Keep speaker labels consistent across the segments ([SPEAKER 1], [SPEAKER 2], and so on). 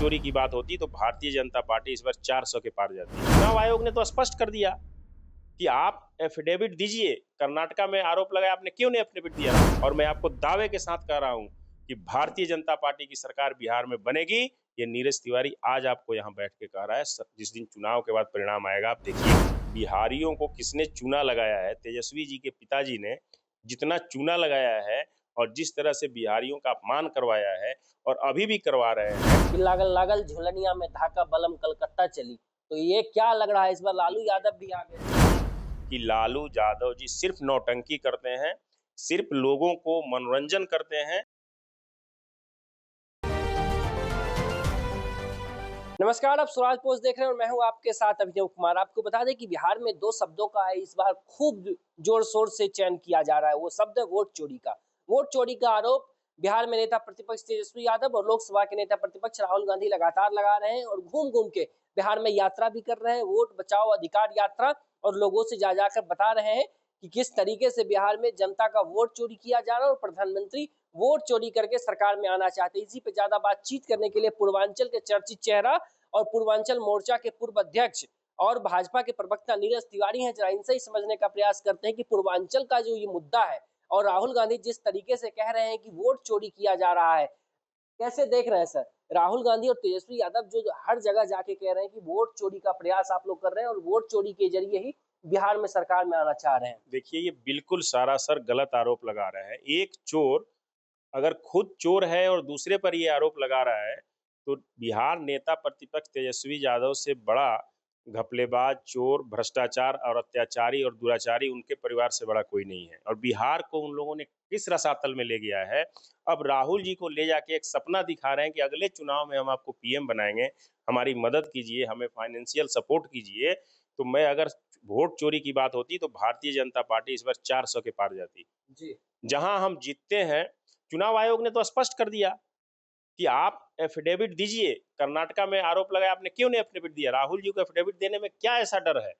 [SPEAKER 1] चोरी की बात होती तो भारतीय जनता पार्टी इस बार 400 के पार जाती। चुनाव आयोग ने तो स्पष्ट कर दिया कि आप एफिडेविट दीजिए। कर्नाटका में आरोप लगाया, आपने क्यों नहीं एफिडेविट दिया? और मैं आपको दावे के साथ कह रहा हूं कि भारतीय जनता पार्टी की सरकार बिहार में बनेगी। ये नीरज तिवारी आज आपको यहाँ बैठ के कह रहा है। जिस दिन चुनाव के बाद परिणाम आएगा आप देखिए। बिहारियों को किसने चूना लगाया है? तेजस्वी जी के पिताजी ने जितना चूना लगाया है और जिस तरह से बिहारियों का अपमान करवाया है और अभी भी करवा रहे हैं।
[SPEAKER 2] लागल लागल झुलनिया में धाका बलम कलकत्ता चली, तो ये क्या लग रहा है इस बार लालू यादव भी आ गए
[SPEAKER 1] कि लालू यादव जी सिर्फ नौटंकी करते हैं, सिर्फ लोगों को मनोरंजन करते हैं।
[SPEAKER 2] नमस्कार, आप स्वराज पोस्ट देख रहे हैं और मैं हूं आपके साथ अभिनव कुमार। आपको बता दें कि बिहार में दो शब्दों का इस बार खूब जोर शोर से चयन किया जा रहा है। वो शब्द है वोट चोरी का। वोट चोरी का आरोप बिहार में नेता प्रतिपक्ष तेजस्वी यादव और लोकसभा के नेता प्रतिपक्ष राहुल गांधी लगातार लगा रहे हैं और घूम घूम के बिहार में यात्रा भी कर रहे हैं, वोट बचाओ अधिकार यात्रा, और लोगों से जा जाकर बता रहे हैं कि किस तरीके से बिहार में जनता का वोट चोरी किया जा रहा है और प्रधानमंत्री वोट चोरी करके सरकार में आना चाहते हैं। इसी पे ज्यादा बातचीत करने के लिए पूर्वांचल के चर्चित चेहरा और पूर्वांचल मोर्चा के पूर्व अध्यक्ष और भाजपा के प्रवक्ता नीरज तिवारी हैं। जरा इनसे ही समझने का प्रयास करते हैं कि पूर्वांचल का जो ये मुद्दा है और राहुल गांधी जिस तरीके से कह रहे हैं कि वोट चोरी किया जा रहा है, कैसे देख रहे हैं सर? राहुल गांधी और तेजस्वी यादव जो हर जगह जाके कह रहे हैं कि वोट चोरी का प्रयास आप लोग कर रहे हैं और वोट चोरी के जरिए ही बिहार में सरकार में आना चाह रहे हैं।
[SPEAKER 1] देखिए, ये बिल्कुल सरासर गलत आरोप लगा रहा है। एक चोर अगर खुद चोर है और दूसरे पर ये आरोप लगा रहा है तो बिहार नेता प्रतिपक्ष तेजस्वी यादव से बड़ा घपलेबाज, चोर, भ्रष्टाचार और अत्याचारी और दुराचारी उनके परिवार से बड़ा कोई नहीं है। और बिहार को उन लोगों ने किस रसातल में ले गया है। अब राहुल जी को ले जाके एक सपना दिखा रहे हैं कि अगले चुनाव में हम आपको पीएम बनाएंगे, हमारी मदद कीजिए, हमें फाइनेंशियल सपोर्ट कीजिए। तो मैं अगर वोट चोरी की बात होती तो भारतीय जनता पार्टी इस बार 400 के पार जाती।
[SPEAKER 2] जी,
[SPEAKER 1] जहां हम जीतते हैं, चुनाव आयोग ने तो स्पष्ट कर दिया कि आप एफिडेविट दीजिए। कर्नाटका में आरोप लगाया, आपने क्यों नहीं एफिडेविट दिया? राहुल जी को एफिडेविट देने में क्या ऐसा डर है?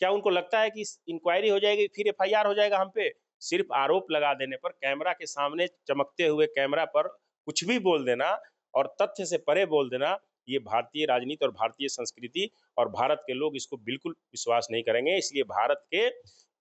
[SPEAKER 1] क्या उनको लगता है कि इंक्वायरी हो जाएगी फिर एफआईआर हो जाएगा हम पे? सिर्फ आरोप लगा देने पर, कैमरा के सामने चमकते हुए कैमरा पर कुछ भी बोल देना और तथ्य से परे बोल देना, ये भारतीय राजनीति और भारतीय संस्कृति और भारत के लोग इसको बिल्कुल विश्वास नहीं करेंगे। इसलिए भारत के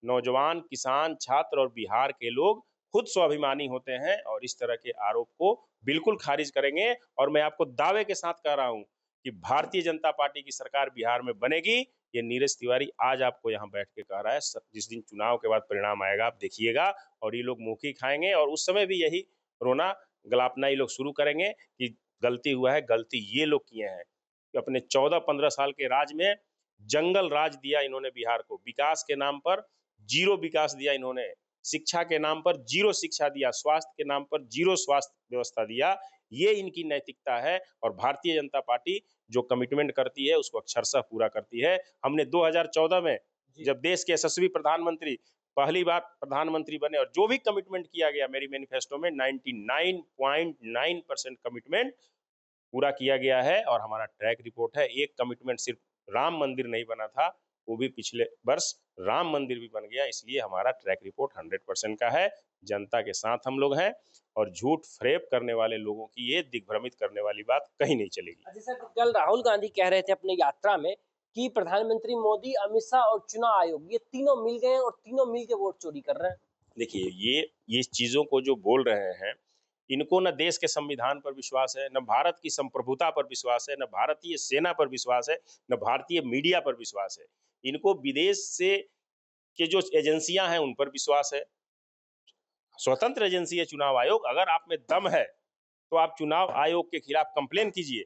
[SPEAKER 1] नौजवान, किसान, छात्र और बिहार के लोग खुद स्वाभिमानी होते हैं और इस तरह के आरोप को बिल्कुल खारिज करेंगे। और मैं आपको दावे के साथ कह रहा हूं कि भारतीय जनता पार्टी की सरकार बिहार में बनेगी। ये नीरज तिवारी आज आपको यहाँ बैठ के कह रहा है। जिस दिन चुनाव के बाद परिणाम आएगा आप देखिएगा और ये लोग मुंह की खाएंगे और उस समय भी यही रोना गलापना ये लोग शुरू करेंगे कि गलती हुआ है। गलती ये लोग किए हैं कि अपने 14-15 साल के राज में जंगल राज दिया इन्होंने बिहार को। विकास के नाम पर जीरो विकास दिया इन्होंने, शिक्षा के नाम पर जीरो शिक्षा दिया, स्वास्थ्य के नाम पर जीरो स्वास्थ्य व्यवस्था दिया। ये इनकी नैतिकता है और भारतीय जनता पार्टी जो कमिटमेंट करती है उसको अक्षरशः पूरा करती है। हमने 2014 में जब देश के यशस्वी प्रधानमंत्री पहली बार प्रधानमंत्री बने और जो भी कमिटमेंट किया गया मेरी मैनिफेस्टो में 99.9% कमिटमेंट पूरा किया गया है और हमारा ट्रैक रिपोर्ट है। एक कमिटमेंट सिर्फ राम मंदिर नहीं बना था, वो भी पिछले वर्ष राम मंदिर भी बन गया। इसलिए हमारा ट्रैक रिपोर्ट 100% का है। जनता के साथ हम लोग हैं और झूठ फरेब करने वाले लोगों की ये दिग्भ्रमित करने वाली बात कहीं नहीं चलेगी।
[SPEAKER 2] अच्छा सर, कल राहुल गांधी कह रहे थे अपने यात्रा में कि प्रधानमंत्री मोदी, अमित शाह और चुनाव आयोग ये तीनों मिल गए हैं और तीनों मिल के वोट चोरी कर रहे हैं।
[SPEAKER 1] देखिए, ये चीजों को जो बोल रहे हैं, इनको न देश के संविधान पर विश्वास है, न भारत की संप्रभुता पर विश्वास है, न भारतीय सेना पर विश्वास है, न भारतीय मीडिया पर विश्वास है। इनको विदेश से के जो एजेंसियां हैं उन पर विश्वास है। स्वतंत्र एजेंसी है चुनाव आयोग। अगर आप में दम है तो आप चुनाव आयोग के खिलाफ कंप्लेन कीजिए,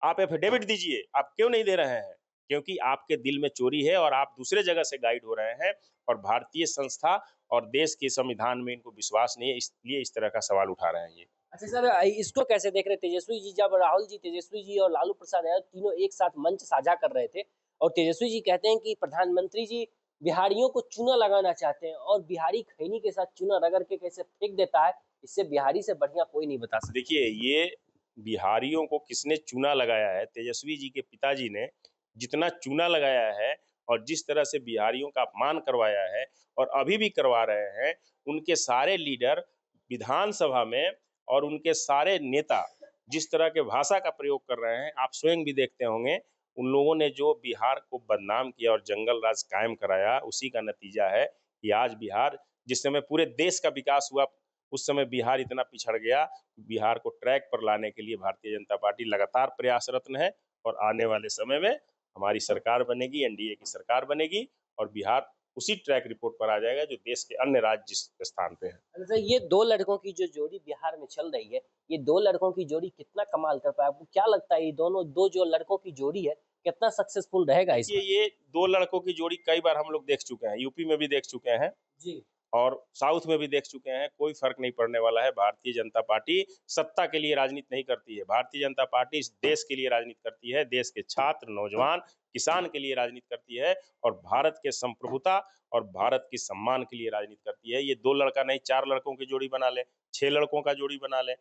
[SPEAKER 1] आप एफिडेविट दीजिए। आप क्यों नहीं दे रहे हैं? क्योंकि आपके दिल में चोरी है और आप दूसरे जगह से गाइड हो रहे हैं और भारतीय संस्था और देश के संविधान में इनको विश्वास नहीं है, इसलिए इस तरह का सवाल उठा रहे हैं ये।
[SPEAKER 2] अच्छा सर, इसको कैसे देख रहे हैं? तेजस्वी जी, जब राहुल जी, तेजस्वी जी और लालू प्रसाद यादव तीनों एक साथ मंच साझा कर रहे थे और तेजस्वी जी कहते हैं कि प्रधानमंत्री जी बिहारियों को चूना लगाना चाहते हैं और बिहारी खैनी के साथ चूना रगड़ के कैसे फेंक देता है, इससे बिहारी से बढ़िया कोई नहीं बता सकता।
[SPEAKER 1] देखिए, ये बिहारियों को किसने चूना लगाया है? तेजस्वी जी के पिताजी ने जितना चूना लगाया है और जिस तरह से बिहारियों का अपमान करवाया है और अभी भी करवा रहे हैं, उनके सारे लीडर विधानसभा में और उनके सारे नेता जिस तरह के भाषा का प्रयोग कर रहे हैं, आप स्वयं भी देखते होंगे, उन लोगों ने जो बिहार को बदनाम किया और जंगल राज कायम कराया, उसी का नतीजा है कि आज बिहार, जिस समय पूरे देश का विकास हुआ, उस समय बिहार इतना पिछड़ गया। बिहार को ट्रैक पर लाने के लिए भारतीय जनता पार्टी लगातार प्रयासरत है और आने वाले समय में हमारी सरकार बनेगी, एनडीए की सरकार बनेगी और बिहार उसी ट्रैक रिपोर्ट पर आ जाएगा जो देश के अन्य राज्य जिस स्थान पे है।
[SPEAKER 2] अच्छा, ये दो लड़कों की जो जोड़ी बिहार में चल रही है, ये दो लड़कों की जोड़ी कितना कमाल कर पाया, आपको क्या लगता है ये दोनों दो जो लड़कों की जोड़ी है कितना सक्सेसफुल रहेगा इस
[SPEAKER 1] देखिए,
[SPEAKER 2] बार?
[SPEAKER 1] ये दो लड़कों की जोड़ी कई बार हम लोग देख चुके हैं, यूपी में भी देख चुके हैं
[SPEAKER 2] जी।
[SPEAKER 1] और साउथ में भी देख चुके हैं। कोई फर्क नहीं पड़ने वाला है। भारतीय जनता पार्टी सत्ता के लिए राजनीति नहीं करती है। भारतीय जनता पार्टी इस देश के लिए राजनीति करती है, देश के छात्र, नौजवान, किसान के लिए राजनीति करती है और भारत के संप्रभुता और भारत की सम्मान के लिए राजनीति करती है। ये दो लड़का नहीं, 4 लड़कों की जोड़ी बना ले, 6 लड़कों का जोड़ी बना ले,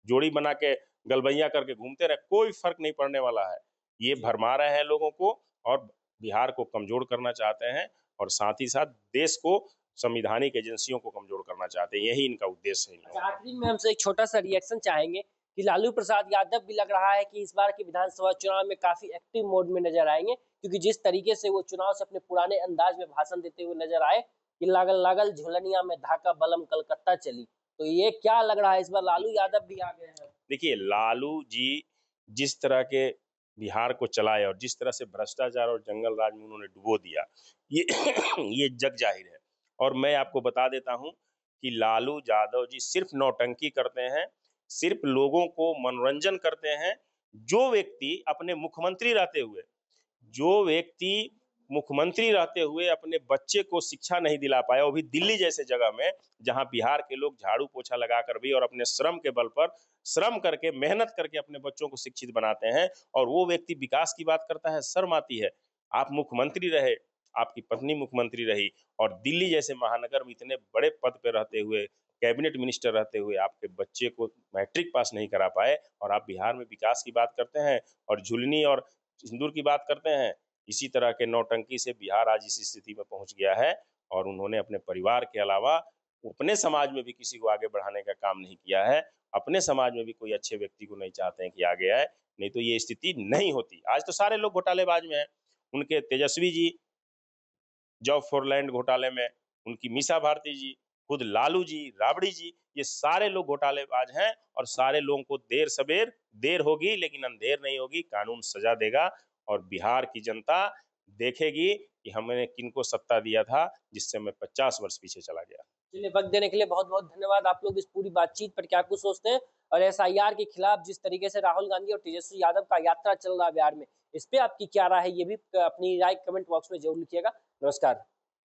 [SPEAKER 1] जोड़ी बना के गलबैया करके घूमते रहे, कोई फर्क नहीं पड़ने वाला है। ये भरमा रहे हैं लोगों को और बिहार को कमजोर करना चाहते हैं और साथ ही साथ देश को, संवैधानिक एजेंसियों को कमजोर करना चाहते हैं। यही इनका उद्देश्य है इन लोगों का।
[SPEAKER 2] आखिरी में हमसे एक छोटा सा रिएक्शन चाहेंगे कि लालू प्रसाद यादव भी लग रहा है कि इस बार के विधानसभा चुनाव में काफी एक्टिव मोड में नजर आएंगे, क्योंकि जिस तरीके से वो चुनाव से अपने पुराने अंदाज में भाषण देते हुए नजर आए कि लागल लागल झुलनिया में धाका बलम कलकत्ता चली, तो ये क्या लग रहा है इस बार लालू यादव भी आ गए हैं?
[SPEAKER 1] देखिए, लालू जी जिस तरह के बिहार को चलाए और जिस तरह से भ्रष्टाचार और जंगल राज में उन्होंने डुबो दिया, ये ये जग जाहिर है। और मैं आपको बता देता हूं कि लालू यादव जी सिर्फ नौटंकी करते हैं, सिर्फ लोगों को मनोरंजन करते हैं। जो व्यक्ति अपने मुख्यमंत्री रहते हुए, जो व्यक्ति मुख्यमंत्री रहते हुए अपने बच्चे को शिक्षा नहीं दिला पाया, वो भी दिल्ली जैसे जगह में, जहां बिहार के लोग झाड़ू पोछा लगाकर भी और अपने श्रम के बल पर, श्रम करके, मेहनत करके अपने बच्चों को शिक्षित बनाते हैं, और वो व्यक्ति विकास की बात करता है, शर्म आती है। आप मुख्यमंत्री रहे, आपकी पत्नी मुख्यमंत्री रही और दिल्ली जैसे महानगर में इतने बड़े पद पे रहते हुए, कैबिनेट मिनिस्टर रहते हुए आपके बच्चे को मैट्रिक पास नहीं करा पाए और आप बिहार में विकास की बात करते हैं और झुलनी और सिंदूर की बात करते हैं। इसी तरह के नौटंकी से बिहार आज इस स्थिति में पहुंच गया है और उन्होंने अपने परिवार के अलावा अपने समाज में भी किसी को आगे बढ़ाने का काम नहीं किया है। अपने समाज में भी कोई अच्छे व्यक्ति को नहीं चाहते हैं कि आगे आए, नहीं तो ये स्थिति नहीं होती। आज तो सारे लोग घोटालेबाज में हैं। उनके Tejashwi ji job for land घोटाले में, उनकी मीसा भारती जी, खुद लालू जी, राबड़ी जी, ये सारे लोग घोटालेबाज हैं और सारे लोगों को देर सवेर, देर होगी लेकिन अंधेर नहीं होगी, कानून सजा देगा और बिहार की जनता देखेगी कि हमने किनको सत्ता दिया था जिससे मैं 50 वर्ष पीछे चला गया।
[SPEAKER 2] चलिए, वक्त देने के लिए बहुत बहुत धन्यवाद। आप लोग इस पूरी बातचीत पर क्या कुछ सोचते हैं, और एसआईआर के खिलाफ जिस तरीके से राहुल गांधी और तेजस्वी यादव का यात्रा चल रहा है बिहार में, इस पे आपकी क्या राय है, ये भी अपनी राय कमेंट बॉक्स में जरूर लिखिएगा। नमस्कार।